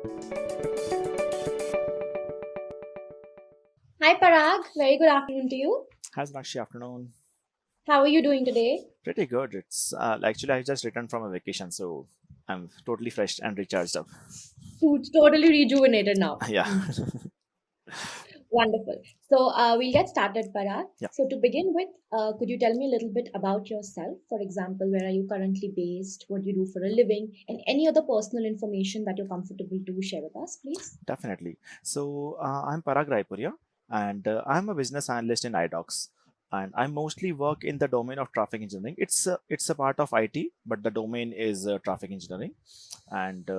Hi Parag, very good afternoon to you. Has Nakshi afternoon. How are you doing today? Pretty good. It's actually I just returned from a vacation, so I'm totally fresh and recharged up. Totally rejuvenated now. Yeah, Wonderful. We'll get started, Parag. yeah, So to begin with, could you tell me a little bit about yourself? For example, where are you currently based? What do you do for a living? And any other personal information that you're comfortable to share with us, please? definitely. So I'm Parag Raipuria, and I'm a business analyst in iDocs, and I mostly work in the domain of traffic engineering. It's a part of IT, but the domain is traffic engineering. And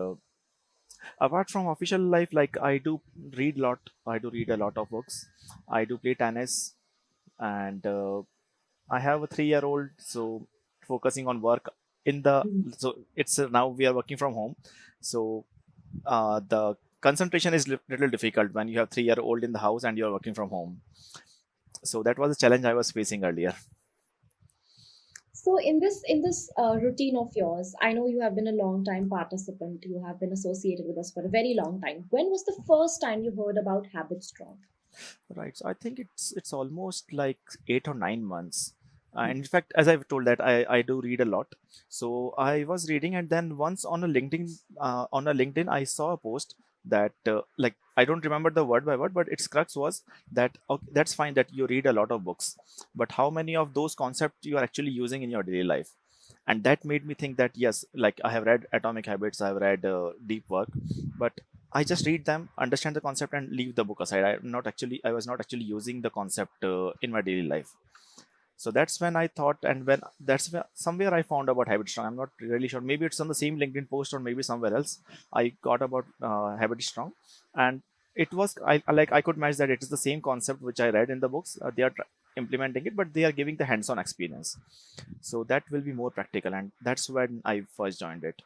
apart from official life, like I do read a lot. I do read a lot of books. I do play tennis, and I have a 3-year-old, so focusing on work in the so it's now we are working from home, so the concentration is little difficult when you have 3-year-old in the house and you are working from home. So that was a challenge I was facing earlier. So in this routine of yours, I know you have been a long time participant. You have been associated with us for a very long time. When was the first time you heard about Habit Strong? Right. So I think it's almost like 8 or 9 months. And in fact, as I've told that I do read a lot. So I was reading, and then once on a LinkedIn I saw a post that like I don't remember the word by word, but its crux was that okay, that's fine that you read a lot of books, but how many of those concepts you are actually using in your daily life? And that made me think that yes, like I have read Atomic Habits, I've read Deep Work, but I just read them, understand the concept, and leave the book aside. I was not actually using the concept in my daily life. So that's when I thought, and when that's where somewhere I found about HabitStrong. I'm not really sure. Maybe it's on the same LinkedIn post or maybe somewhere else. I got about HabitStrong, and it was I could match that it is the same concept which I read in the books. They are implementing it, but they are giving the hands-on experience. So that will be more practical, and that's when I first joined it.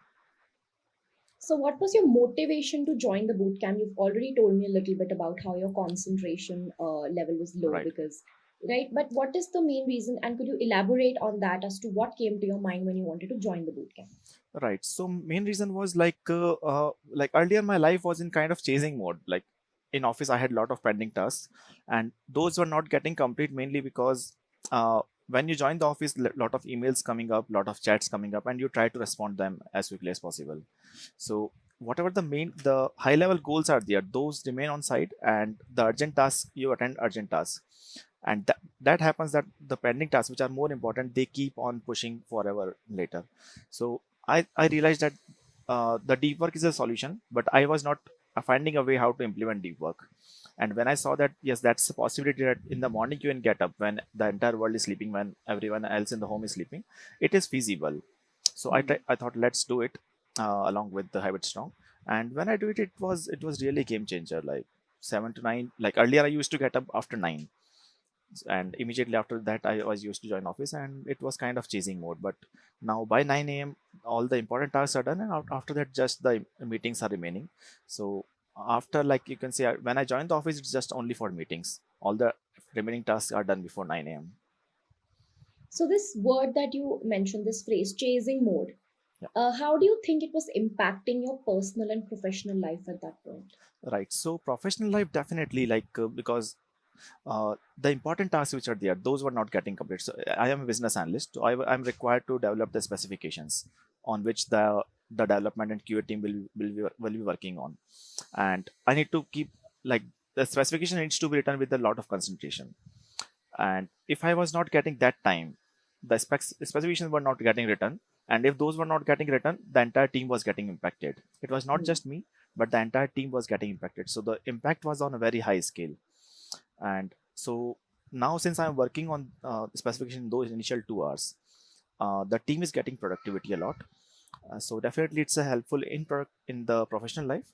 So, what was your motivation to join the boot camp? You've already told me a little bit about how your concentration level was low Right. because, right? But what is the main reason? And could you elaborate on that as to what came to your mind when you wanted to join the boot camp? Right. So main reason was like earlier my life was in kind of chasing mode. Like in office, I had a lot of pending tasks, and those were not getting complete mainly because when you join the office, lot of emails coming up, lot of chats coming up, and you try to respond them as quickly as possible. So whatever the high level goals are there, those remain on site, and the urgent tasks you attend urgent tasks, and that happens that the pending tasks which are more important they keep on pushing forever later. So I realized that the deep work is a solution, but I was not finding a way how to implement deep work. And when I saw that, yes, that's a possibility that in the morning you can get up when the entire world is sleeping, when everyone else in the home is sleeping, it is feasible. So I thought, let's do it along with the Habit Strong. And when I do it, it was really game changer. Like 7 to 9. Like earlier, I used to get up after 9, and immediately after that I was used to join office, and it was kind of chasing mode. But now by 9 a.m. all the important tasks are done, and after that just the meetings are remaining. So after, like, you can say, when I joined the office, it's just only for meetings. All the remaining tasks are done before 9 a.m. So, this word that you mentioned, this phrase, chasing mode, Yeah. how do you think it was impacting your personal and professional life at that point? Right. So professional life, definitely, like because the important tasks which are there, those were not getting complete. So I am a business analyst, so I'm required to develop the specifications on which the development and QA team will be working on, and I need to keep, like, the specification needs to be written with a lot of concentration. And if I was not getting that time, the specifications were not getting written, and if those were not getting written, the entire team was getting impacted. It was not just me, but the entire team was getting impacted. So the impact was on a very high scale. And so now, since I'm working on the specification in those initial 2 hours, the team is getting productivity a lot. So definitely it's a helpful in the professional life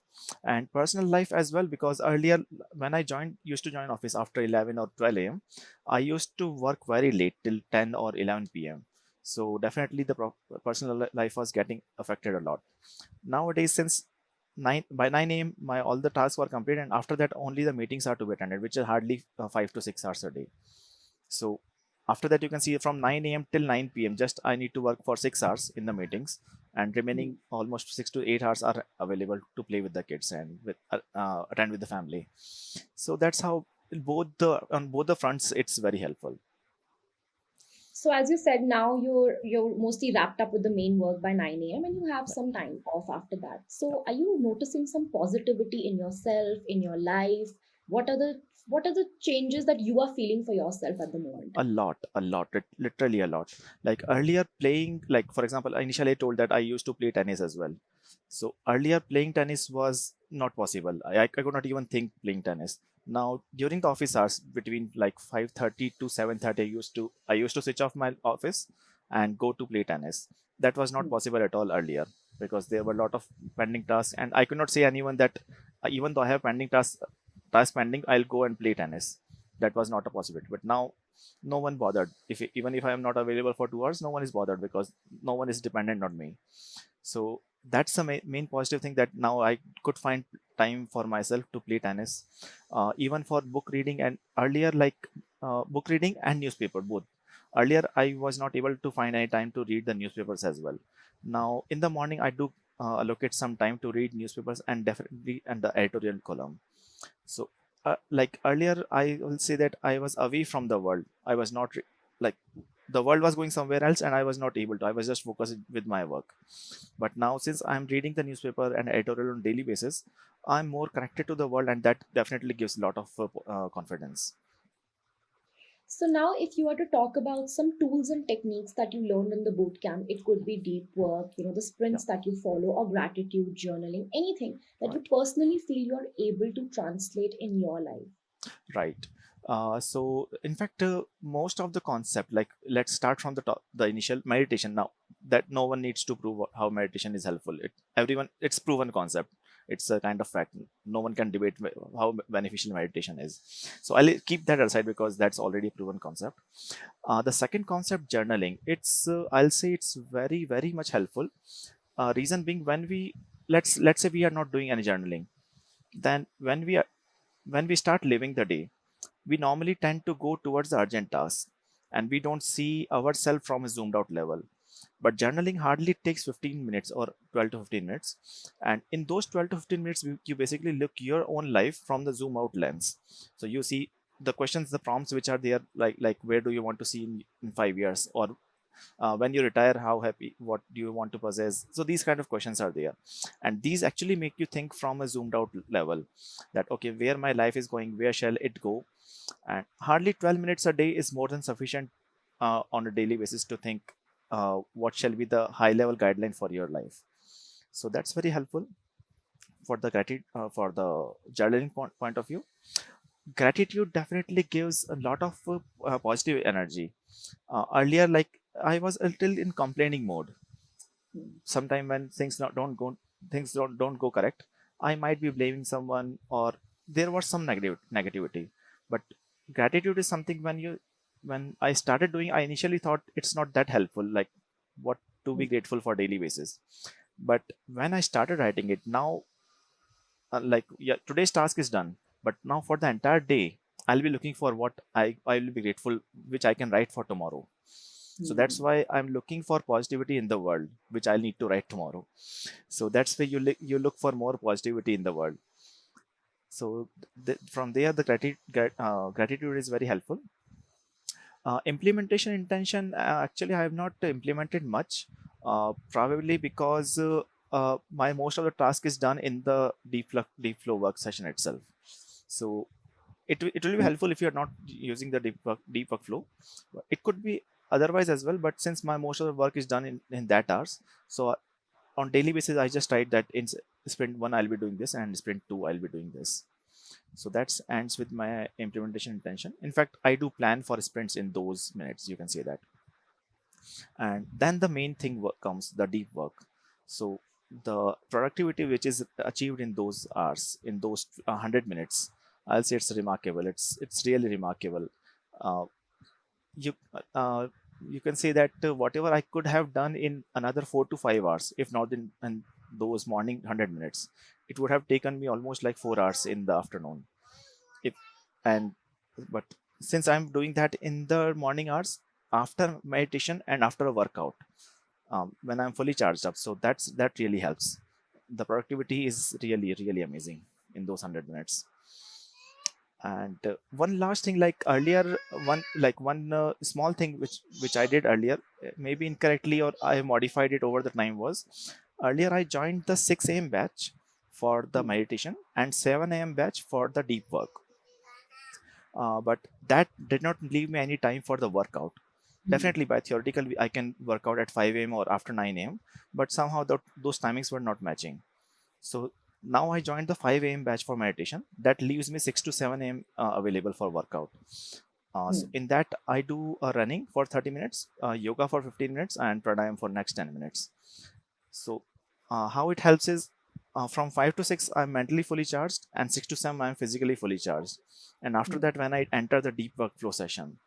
and personal life as well, because earlier when I used to join office after 11 or 12 a.m., I used to work very late till 10 or 11 p.m. So definitely the personal life was getting affected a lot. Nowadays, since 9 by 9 a.m. my all the tasks were complete, and after that only the meetings are to be attended, which is hardly 5 to 6 hours a day. So after that, you can see from 9 a.m. till 9 p.m. just I need to work for 6 hours in the meetings, and remaining almost 6 to 8 hours are available to play with the kids and with attend with the family. So that's how both the on both the fronts it's very helpful. So as you said, now you're mostly wrapped up with the main work by 9 a.m. and you have some time off after that. So are you noticing some positivity in yourself, in your life? What are the changes that you are feeling for yourself at the moment? Literally a lot. Like earlier playing, like for example, initially I told that I used to play tennis as well. So earlier playing tennis was not possible. I could not even think playing tennis. Now during the office hours between like 5:30 to 7:30, I used to switch off my office and go to play tennis. That was not Hmm. possible at all earlier because there were a lot of pending tasks, and I could not say anyone that even though I have pending task pending, I'll go and play tennis. That was not a possibility. But now no one bothered. If even if I am not available for 2 hours, no one is bothered because no one is dependent on me. So that's the main positive thing, that now I could find time for myself to play tennis, even for book reading. And earlier, like book reading and newspaper both. Earlier, I was not able to find any time to read the newspapers as well. Now in the morning, I do allocate some time to read newspapers and definitely and the editorial column. So like earlier, I will say that I was away from the world. I was not like the world was going somewhere else and I was not able to. I was just focused with my work. But now, since I'm reading the newspaper and editorial on daily basis, I'm more connected to the world, and that definitely gives a lot of confidence. So now, if you were to talk about some tools and techniques that you learned in the boot camp, it could be deep work, the Yeah, sprints that you follow, or gratitude journaling, anything that you right, personally feel you're able to translate in your life. right. So, in fact, most of the concept, like let's start from the top, the initial meditation. Now, that no one needs to prove how meditation is helpful. It's proven concept. It's a kind of fact. No one can debate how beneficial meditation is. So I'll keep that aside because that's already a proven concept. The second concept, journaling, it's I'll say it's very very much helpful. Reason being, when we let's say we are not doing any journaling, then when we start living the day, we normally tend to go towards the urgent tasks, and we don't see ourselves from a zoomed out level. But journaling hardly takes 15 minutes or 12 to 15 minutes, and in those 12 to 15 minutes, you basically look your own life from the zoom out lens. So you see the questions, the prompts which are there, like where do you want to see in 5 years, or when you retire, how happy, what do you want to possess. So these kind of questions are there, and these actually make you think from a zoomed out level, that okay, where my life is going, where shall it go. And hardly 12 minutes a day is more than sufficient on a daily basis to think what shall be the high level guideline for your life. So that's very helpful for the gratitude, for the journaling point of view. Gratitude definitely gives a lot of positive energy. Earlier, like I was a little in complaining mode. Hmm. Sometime when things don't go correct, I might be blaming someone, or there was some negativity. But gratitude is something, when I started doing, I initially thought it's not that helpful, like what to be grateful for daily basis. But when I started writing it now, like yeah, today's task is done, but now for the entire day, I'll be looking for what I will be grateful, which I can write for tomorrow. So that's Hmm. why I'm looking for positivity in the world, which I'll need to write tomorrow. So that's where you look for more positivity in the world. So from there, the gratitude is very helpful. Implementation intention, actually I have not implemented much, probably because my most of the task is done in the deep flow work session itself. So it will be helpful if you're not using the deep workflow. It could be otherwise as well, but since my most of the work is done in that hours, so on daily basis I just write that in sprint 1 I'll be doing this, and sprint 2 I'll be doing this. So that's ends with my implementation intention. In fact, I do plan for sprints in those minutes, you can say that. And then the main thing comes the deep work. So the productivity which is achieved in those hours, in those 100 minutes, I'll say it's remarkable. It's really remarkable. uh, you uh, you can say that whatever I could have done in another 4 to 5 hours, if not in those morning 100 minutes, it would have taken me almost like 4 hours in the afternoon. If and But since I'm doing that in the morning hours, after meditation and after a workout, when I'm fully charged up. So that really helps. The productivity is really, really amazing in those 100 minutes. And one last thing, like earlier, one small thing which I did earlier, maybe incorrectly or I modified it over the time, was earlier I joined the 6 a.m. batch for the Hmm. meditation and 7 a.m. batch for the deep work. But that did not leave me any time for the workout. Hmm. Definitely, by theoretical, I can work out at 5 a.m. or after 9 a.m. But somehow those timings were not matching. So now I joined the 5 a.m. batch for meditation. That leaves me 6 to 7 a.m. Available for workout. So Hmm. in that, I do running for 30 minutes, yoga for 15 minutes, and pranayam for next 10 minutes. So how it helps is from 5 to 6, I'm mentally fully charged, and 6 to 7, I'm physically fully charged. And after Hmm. that, when I enter the deep workflow session,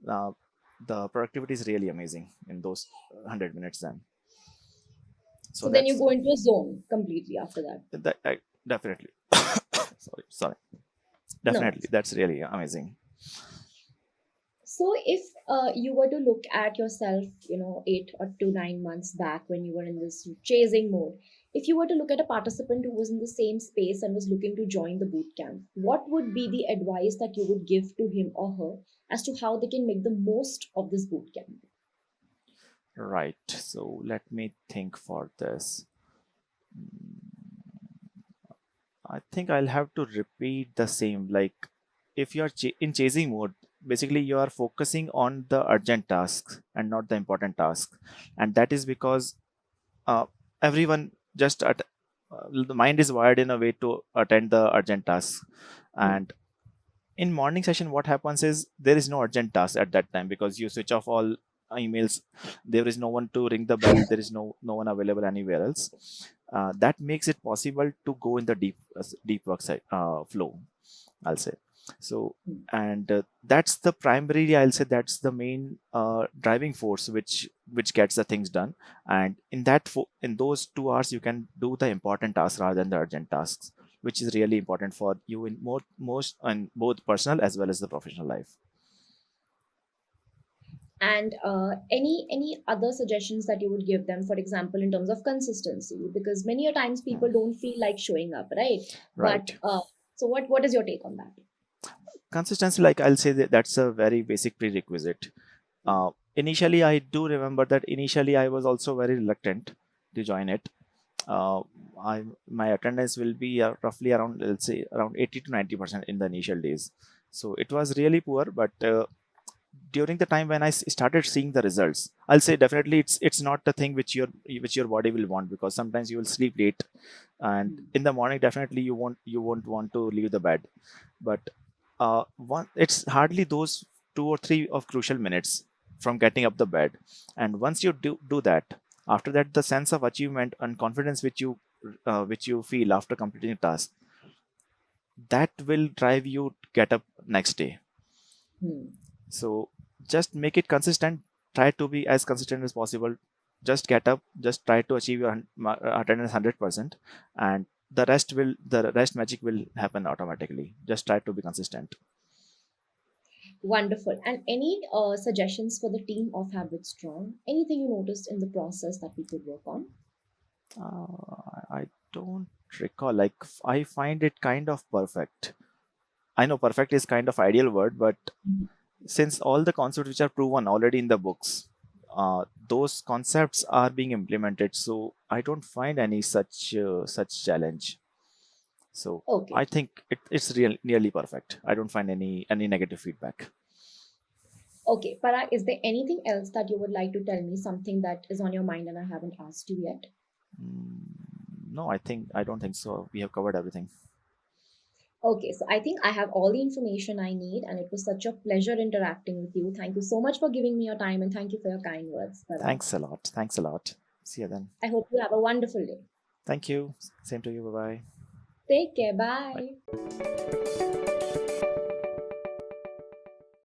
uh, the productivity is really amazing in those 100 minutes then. So So then you that's go into a zone completely after that. that definitely. Sorry. No. Definitely, that's really amazing. So if you were to look at yourself, 8 or 9 months back when you were in this chasing mode, if you were to look at a participant who was in the same space and was looking to join the boot camp, what would be the advice that you would give to him or her as to how they can make the most of this boot camp? Right. So let me think for this. I think I'll have to repeat the same. Like, if you're in chasing mode, basically you are focusing on the urgent tasks and not the important tasks, and that is because uh, everyone just the mind is wired in a way to attend the urgent tasks. Hmm. And in morning session, what happens is there is no urgent task at that time because you switch off all emails. There is no one to ring the bell. There is no one available anywhere else. That makes it possible to go in the deep work side, flow, I'll say. So, Hmm. and that's the primary, I'll say, that's the main driving force which gets the things done. And in those 2 hours, you can do the important tasks rather than the urgent tasks, which is really important for you in most and both personal as well as the professional life. And any other suggestions that you would give them, for example, in terms of consistency, because many a times Hmm. people don't feel like showing up, right? But Right. so what is your take on that? Consistency, like I'll say, that that's a very basic prerequisite. Initially, I do remember that initially I was also very reluctant to join it. uh, my attendance will be roughly around, let's say, around 80 to 90% in the initial days. So it was really poor, but during the time when I started seeing the results, I'll say definitely it's not the thing which your body will want, because sometimes you will sleep late, and Hmm. in the morning definitely you won't want to leave the bed. But it's hardly those 2 or 3 of crucial minutes from getting up the bed, and once you do that, after that the sense of achievement and confidence which you feel after completing a task, that will drive you to get up next day. Hmm. So just make it consistent. Try to be as consistent as possible. Just get up. Just try to achieve your attendance 100%, and the rest magic will happen automatically. Just try to be consistent. Wonderful. And any suggestions for the team of Habit Strong? Anything you noticed in the process that we could work on? I don't recall. Like, I find it kind of perfect. I know perfect is kind of ideal word, but Mhm. since all the concepts which are proven already in the books, those concepts are being implemented, so I don't find any such challenge. So Okay. I think it's nearly perfect. I don't find any negative feedback. Okay. Parag, is there anything else that you would like to tell me? Something that is on your mind and I haven't asked you yet? No, I don't think so. We have covered everything. Okay, so I think I have all the information I need, and it was such a pleasure interacting with you. Thank you so much for giving me your time, and thank you for your kind words, Parag. Thanks a lot. Thanks a lot. See you then. I hope you have a wonderful day. Thank you. Same to you. Bye bye. Take care. Bye. Bye.